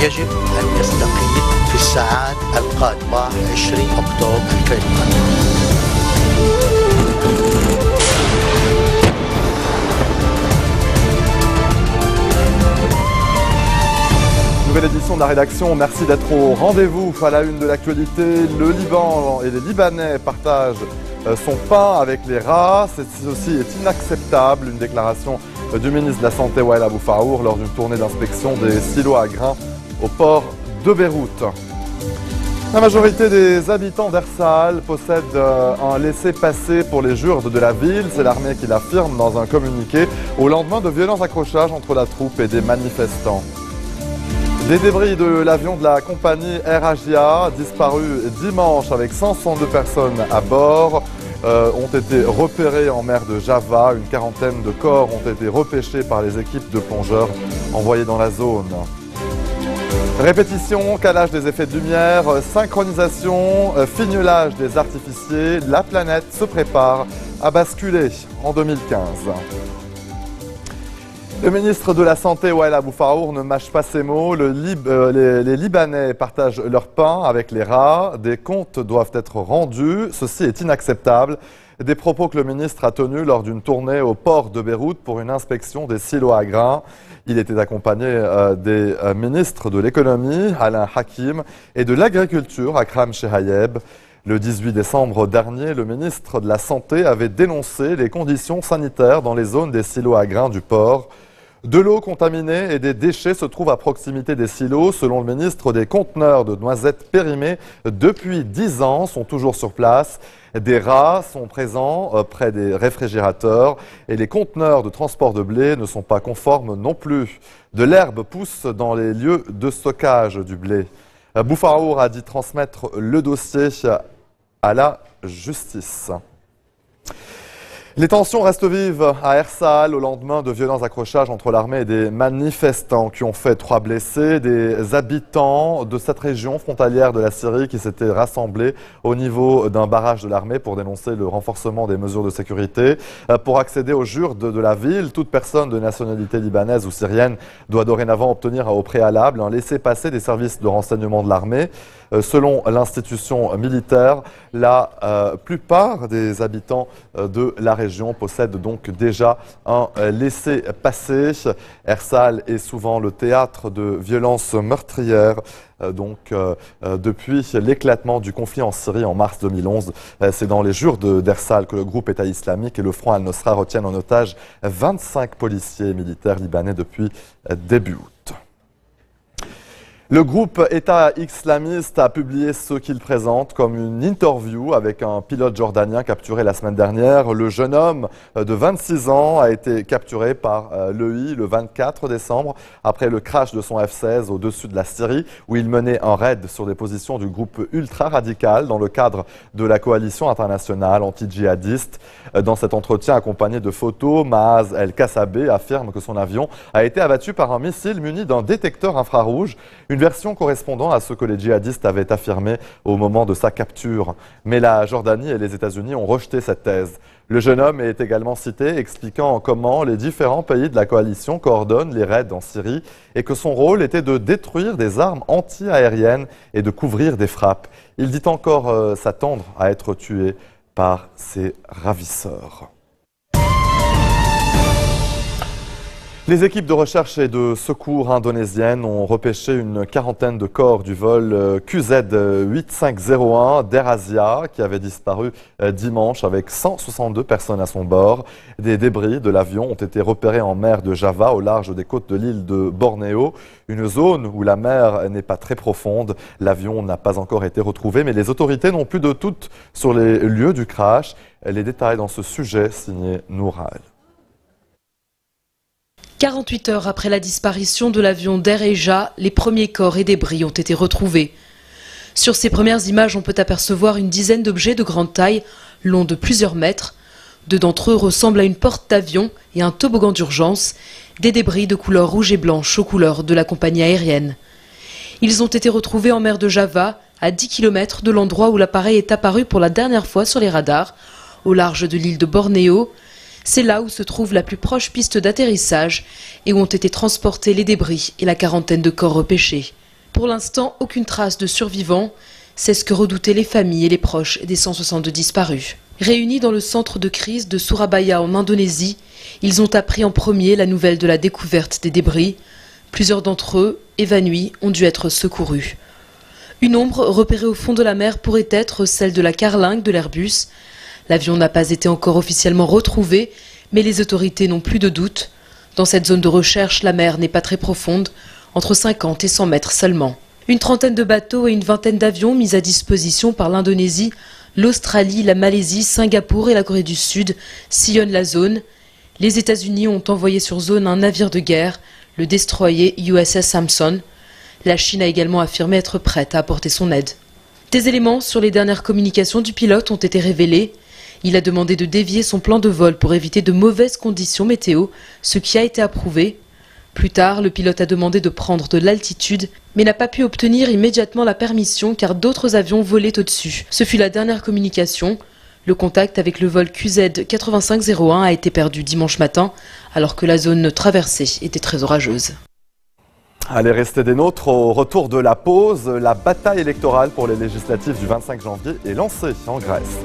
يجب أن يستقيل في الساعات القادمة 20 أكتوبر 2020. Nouvelle édition de la rédaction, merci d'être au rendez-vous. À la une de l'actualité, le Liban et les Libanais partagent son pain avec les rats. Ceci est inacceptable. Une déclaration du ministre de la Santé Wael Abou-Fahour lors d'une tournée d'inspection des silos à grains au port de Beyrouth. La majorité des habitants d'Ersal possèdent un laissez-passer pour les Jurdes de la ville. C'est l'armée qui l'affirme dans un communiqué au lendemain de violents accrochages entre la troupe et des manifestants. Des débris de l'avion de la compagnie Air Asia, disparu dimanche avec 162 personnes à bord, ont été repérés en mer de Java. Une quarantaine de corps ont été repêchés par les équipes de plongeurs envoyées dans la zone. Répétition, calage des effets de lumière, synchronisation, fignolage des artificiers, la planète se prépare à basculer en 2015. Le ministre de la Santé, Wael Abou-Fahour, ne mâche pas ses mots. Les Libanais partagent leur pain avec les rats. Des comptes doivent être rendus. Ceci est inacceptable. Des propos que le ministre a tenus lors d'une tournée au port de Beyrouth pour une inspection des silos à grains. Il était accompagné des ministres de l'économie, Alain Hakim, et de l'agriculture, Akram Chehayeb. Le 18 décembre dernier, le ministre de la Santé avait dénoncé les conditions sanitaires dans les zones des silos à grains du port. De l'eau contaminée et des déchets se trouvent à proximité des silos. Selon le ministre, des conteneurs de noisettes périmées depuis 10 ans sont toujours sur place. Des rats sont présents près des réfrigérateurs et les conteneurs de transport de blé ne sont pas conformes non plus. De l'herbe pousse dans les lieux de stockage du blé. Abou-Fahour a dit transmettre le dossier à la justice. Les tensions restent vives à Ersal au lendemain de violents accrochages entre l'armée et des manifestants qui ont fait 3 blessés. Des habitants de cette région frontalière de la Syrie qui s'étaient rassemblés au niveau d'un barrage de l'armée pour dénoncer le renforcement des mesures de sécurité. Pour accéder aux Jurdes de la ville, toute personne de nationalité libanaise ou syrienne doit dorénavant obtenir au préalable un laissez-passer des services de renseignement de l'armée. Selon l'institution militaire, la plupart des habitants de la région possèdent donc déjà un laissez-passer. Ersal est souvent le théâtre de violences meurtrières. Depuis l'éclatement du conflit en Syrie en mars 2011, c'est dans les Jurdes d'Ersal que le groupe État islamique et le Front al-Nosra retiennent en otage 25 policiers et militaires libanais depuis début août. Le groupe État islamiste a publié ce qu'il présente comme une interview avec un pilote jordanien capturé la semaine dernière. Le jeune homme de 26 ans a été capturé par l'EI le 24 décembre après le crash de son F-16 au-dessus de la Syrie où il menait un raid sur des positions du groupe ultra-radical dans le cadre de la coalition internationale anti-djihadiste. Dans cet entretien accompagné de photos, Maaz El-Kassabé affirme que son avion a été abattu par un missile muni d'un détecteur infrarouge. Une version correspondant à ce que les djihadistes avaient affirmé au moment de sa capture. Mais la Jordanie et les États-Unis ont rejeté cette thèse. Le jeune homme est également cité expliquant comment les différents pays de la coalition coordonnent les raids en Syrie et que son rôle était de détruire des armes anti-aériennes et de couvrir des frappes. Il dit encore s'attendre à être tué par ses ravisseurs. Les équipes de recherche et de secours indonésiennes ont repêché une quarantaine de corps du vol QZ8501 d'Air Asia qui avait disparu dimanche avec 162 personnes à son bord. Des débris de l'avion ont été repérés en mer de Java au large des côtes de l'île de Bornéo, une zone où la mer n'est pas très profonde. L'avion n'a pas encore été retrouvé, mais les autorités n'ont plus de doute sur les lieux du crash. Les détails dans ce sujet signé Noural. 48 heures après la disparition de l'avion d'Air Asia, les premiers corps et débris ont été retrouvés. Sur ces premières images, on peut apercevoir une dizaine d'objets de grande taille, longs de plusieurs mètres. 2 d'entre eux ressemblent à une porte d'avion et un toboggan d'urgence, des débris de couleur rouge et blanche aux couleurs de la compagnie aérienne. Ils ont été retrouvés en mer de Java, à 10 km de l'endroit où l'appareil est apparu pour la dernière fois sur les radars, au large de l'île de Bornéo. C'est là où se trouve la plus proche piste d'atterrissage et où ont été transportés les débris et la quarantaine de corps repêchés. Pour l'instant, aucune trace de survivants. C'est ce que redoutaient les familles et les proches des 162 disparus. Réunis dans le centre de crise de Surabaya en Indonésie, ils ont appris en premier la nouvelle de la découverte des débris. Plusieurs d'entre eux, évanouis, ont dû être secourus. Une ombre repérée au fond de la mer pourrait être celle de la carlingue de l'Airbus. L'avion n'a pas été encore officiellement retrouvé, mais les autorités n'ont plus de doute. Dans cette zone de recherche, la mer n'est pas très profonde, entre 50 et 100 mètres seulement. Une trentaine de bateaux et une vingtaine d'avions mis à disposition par l'Indonésie, l'Australie, la Malaisie, Singapour et la Corée du Sud sillonnent la zone. Les États-Unis ont envoyé sur zone un navire de guerre, le destroyer USS Samson. La Chine a également affirmé être prête à apporter son aide. Des éléments sur les dernières communications du pilote ont été révélés. Il a demandé de dévier son plan de vol pour éviter de mauvaises conditions météo, ce qui a été approuvé. Plus tard, le pilote a demandé de prendre de l'altitude, mais n'a pas pu obtenir immédiatement la permission car d'autres avions volaient au-dessus. Ce fut la dernière communication. Le contact avec le vol QZ 8501 a été perdu dimanche matin, alors que la zone traversée était très orageuse. Allez, restez des nôtres. Au retour de la pause, la bataille électorale pour les législatives du 25 janvier est lancée en Grèce.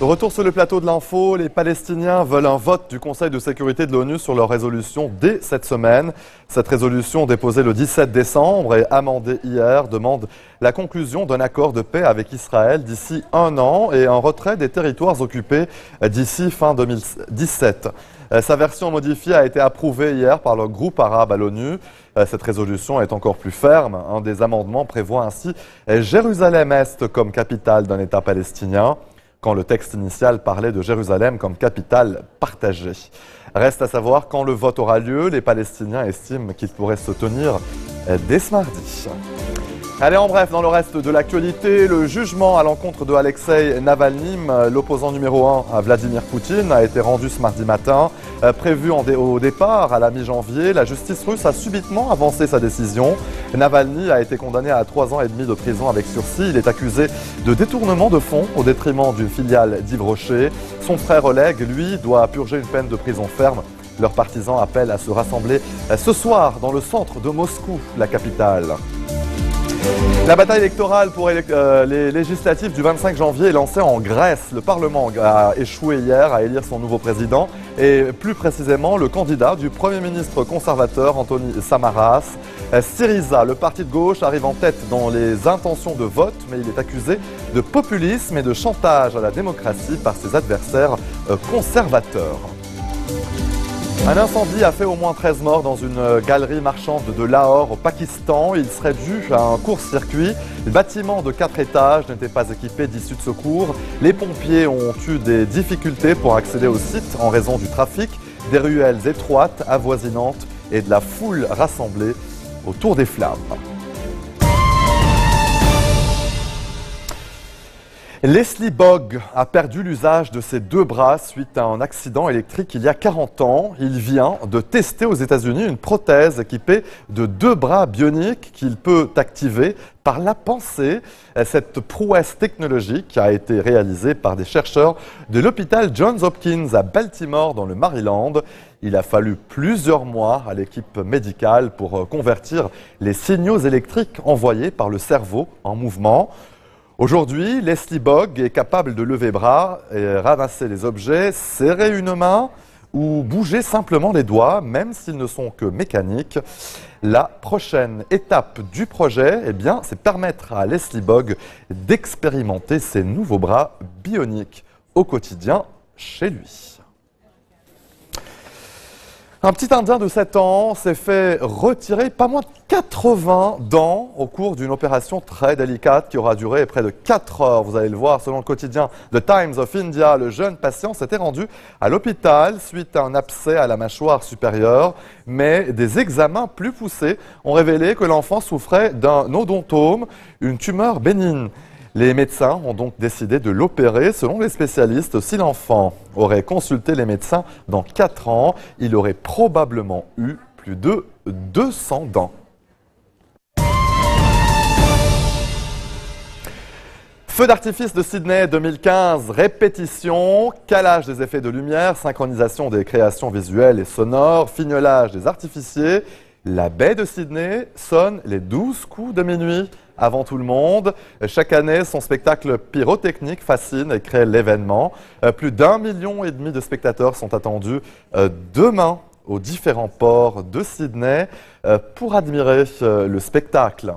Retour sur le plateau de l'info, les Palestiniens veulent un vote du Conseil de sécurité de l'ONU sur leur résolution dès cette semaine. Cette résolution, déposée le 17 décembre et amendée hier, demande la conclusion d'un accord de paix avec Israël d'ici un an et un retrait des territoires occupés d'ici fin 2017. Sa version modifiée a été approuvée hier par le groupe arabe à l'ONU. Cette résolution est encore plus ferme. Un des amendements prévoit ainsi Jérusalem-Est comme capitale d'un État palestinien, quand le texte initial parlait de Jérusalem comme capitale partagée. Reste à savoir quand le vote aura lieu. Les Palestiniens estiment qu'il pourrait se tenir dès ce mardi. Allez, en bref, dans le reste de l'actualité, le jugement à l'encontre de Alexei Navalny, l'opposant numéro 1 à Vladimir Poutine, a été rendu ce mardi matin. Prévu au départ à la mi-janvier, la justice russe a subitement avancé sa décision. Navalny a été condamné à 3 ans et demi de prison avec sursis. Il est accusé de détournement de fonds au détriment d'une filiale d'Yves Rocher. Son frère Oleg, lui, doit purger une peine de prison ferme. Leurs partisans appellent à se rassembler ce soir dans le centre de Moscou, la capitale. La bataille électorale pour les législatives du 25 janvier est lancée en Grèce. Le Parlement a échoué hier à élire son nouveau président et plus précisément le candidat du Premier ministre conservateur Antonis Samaras. Syriza, le parti de gauche, arrive en tête dans les intentions de vote, mais il est accusé de populisme et de chantage à la démocratie par ses adversaires conservateurs. Un incendie a fait au moins 13 morts dans une galerie marchande de Lahore au Pakistan. Il serait dû à un court-circuit. Le bâtiment de 4 étages n'était pas équipé d'issues de secours. Les pompiers ont eu des difficultés pour accéder au site en raison du trafic, des ruelles étroites, avoisinantes et de la foule rassemblée autour des flammes. Leslie Bogg a perdu l'usage de ses 2 bras suite à un accident électrique il y a 40 ans. Il vient de tester aux États-Unis une prothèse équipée de 2 bras bioniques qu'il peut activer par la pensée. Cette prouesse technologique a été réalisée par des chercheurs de l'hôpital Johns Hopkins à Baltimore dans le Maryland. Il a fallu plusieurs mois à l'équipe médicale pour convertir les signaux électriques envoyés par le cerveau en mouvement. Aujourd'hui, Leslie Bogg est capable de lever bras et ramasser les objets, serrer une main ou bouger simplement les doigts, même s'ils ne sont que mécaniques. La prochaine étape du projet, c'est permettre à Leslie Bogg d'expérimenter ses nouveaux bras bioniques au quotidien chez lui. Un petit Indien de 7 ans s'est fait retirer pas moins de 80 dents au cours d'une opération très délicate qui aura duré près de 4 heures. Vous allez le voir, selon le quotidien The Times of India, le jeune patient s'était rendu à l'hôpital suite à un abcès à la mâchoire supérieure. Mais des examens plus poussés ont révélé que l'enfant souffrait d'un odontome, une tumeur bénigne. Les médecins ont donc décidé de l'opérer. Selon les spécialistes, si l'enfant aurait consulté les médecins dans 4 ans, il aurait probablement eu plus de 200 dents. Feu d'artifice de Sydney 2015, répétition, calage des effets de lumière, synchronisation des créations visuelles et sonores, fignolage des artificiers. La baie de Sydney sonne les 12 coups de minuit avant tout le monde. Chaque année, son spectacle pyrotechnique fascine et crée l'événement. Plus d'1,5 million de spectateurs sont attendus demain aux différents ports de Sydney pour admirer le spectacle.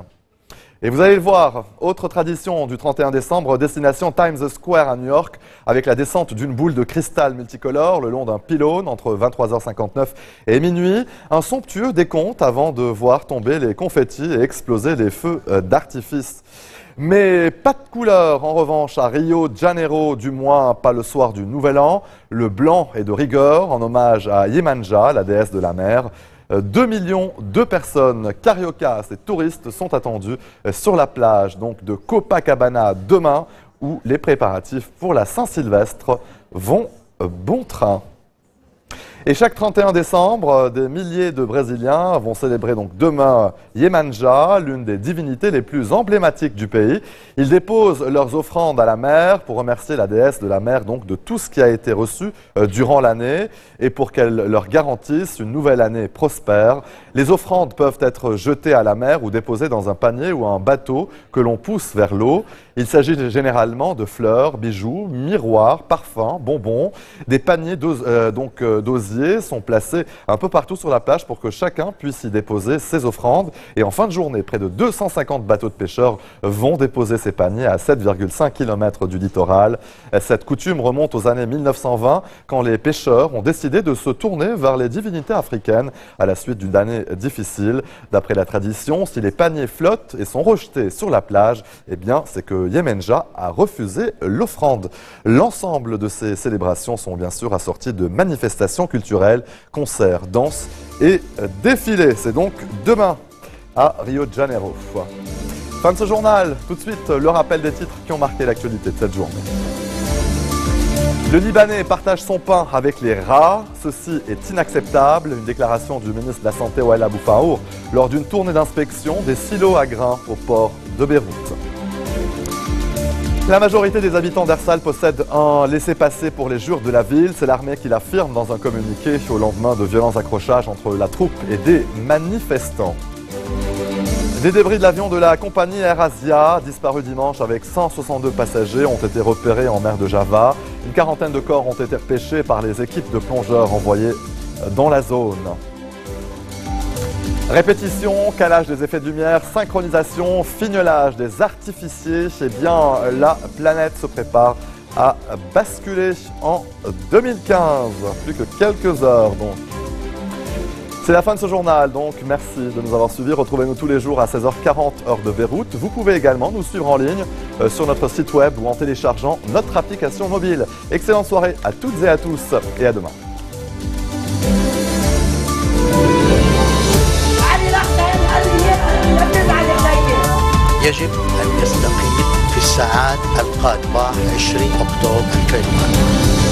Et vous allez le voir, autre tradition du 31 décembre, destination Times Square à New York, avec la descente d'une boule de cristal multicolore le long d'un pylône entre 23h59 et minuit. Un somptueux décompte avant de voir tomber les confettis et exploser les feux d'artifice. Mais pas de couleur, en revanche, à Rio de Janeiro, du moins pas le soir du Nouvel An. Le blanc est de rigueur, en hommage à Yemanja, la déesse de la mer. 2 millions de personnes, cariocas et touristes sont attendus sur la plage donc de Copacabana demain, où les préparatifs pour la Saint-Sylvestre vont bon train. Et chaque 31 décembre, des milliers de Brésiliens vont célébrer donc demain Yemanja, l'une des divinités les plus emblématiques du pays. Ils déposent leurs offrandes à la mer pour remercier la déesse de la mer donc de tout ce qui a été reçu durant l'année et pour qu'elle leur garantisse une nouvelle année prospère. Les offrandes peuvent être jetées à la mer ou déposées dans un panier ou un bateau que l'on pousse vers l'eau. Il s'agit généralement de fleurs, bijoux, miroirs, parfums, bonbons. Des paniers d'osier sont placés un peu partout sur la plage pour que chacun puisse y déposer ses offrandes. Et en fin de journée, près de 250 bateaux de pêcheurs vont déposer ces paniers à 7,5 km du littoral. Cette coutume remonte aux années 1920, quand les pêcheurs ont décidé de se tourner vers les divinités africaines à la suite d'une année difficile. D'après la tradition, si les paniers flottent et sont rejetés sur la plage, eh bien, c'est que Yemanja a refusé l'offrande. L'ensemble de ces célébrations sont bien sûr assorties de manifestations culturelles, concerts, danses et défilés. C'est donc demain à Rio de Janeiro. Fin de ce journal, tout de suite le rappel des titres qui ont marqué l'actualité de cette journée. Le Libanais partage son pain avec les rats. Ceci est inacceptable. Une déclaration du ministre de la Santé Wael Abou-Fahour lors d'une tournée d'inspection des silos à grains au port de Beyrouth. La majorité des habitants d'Ersal possèdent un laissez-passer pour les jures de la ville. C'est l'armée qui l'affirme dans un communiqué au lendemain de violents accrochages entre la troupe et des manifestants. Des débris de l'avion de la compagnie Air Asia, disparu dimanche avec 162 passagers, ont été repérés en mer de Java. Une quarantaine de corps ont été repêchés par les équipes de plongeurs envoyées dans la zone. Répétition, calage des effets de lumière, synchronisation, fignolage des artificiers. Eh bien, la planète se prépare à basculer en 2015. Plus que quelques heures donc. C'est la fin de ce journal, donc merci de nous avoir suivis. Retrouvez-nous tous les jours à 16h40 heure de Beyrouth. Vous pouvez également nous suivre en ligne sur notre site web ou en téléchargeant notre application mobile. Excellente soirée à toutes et à tous et à demain. يجب أن يستقيل في الساعات القادمة 20 أكتوبر الكريم.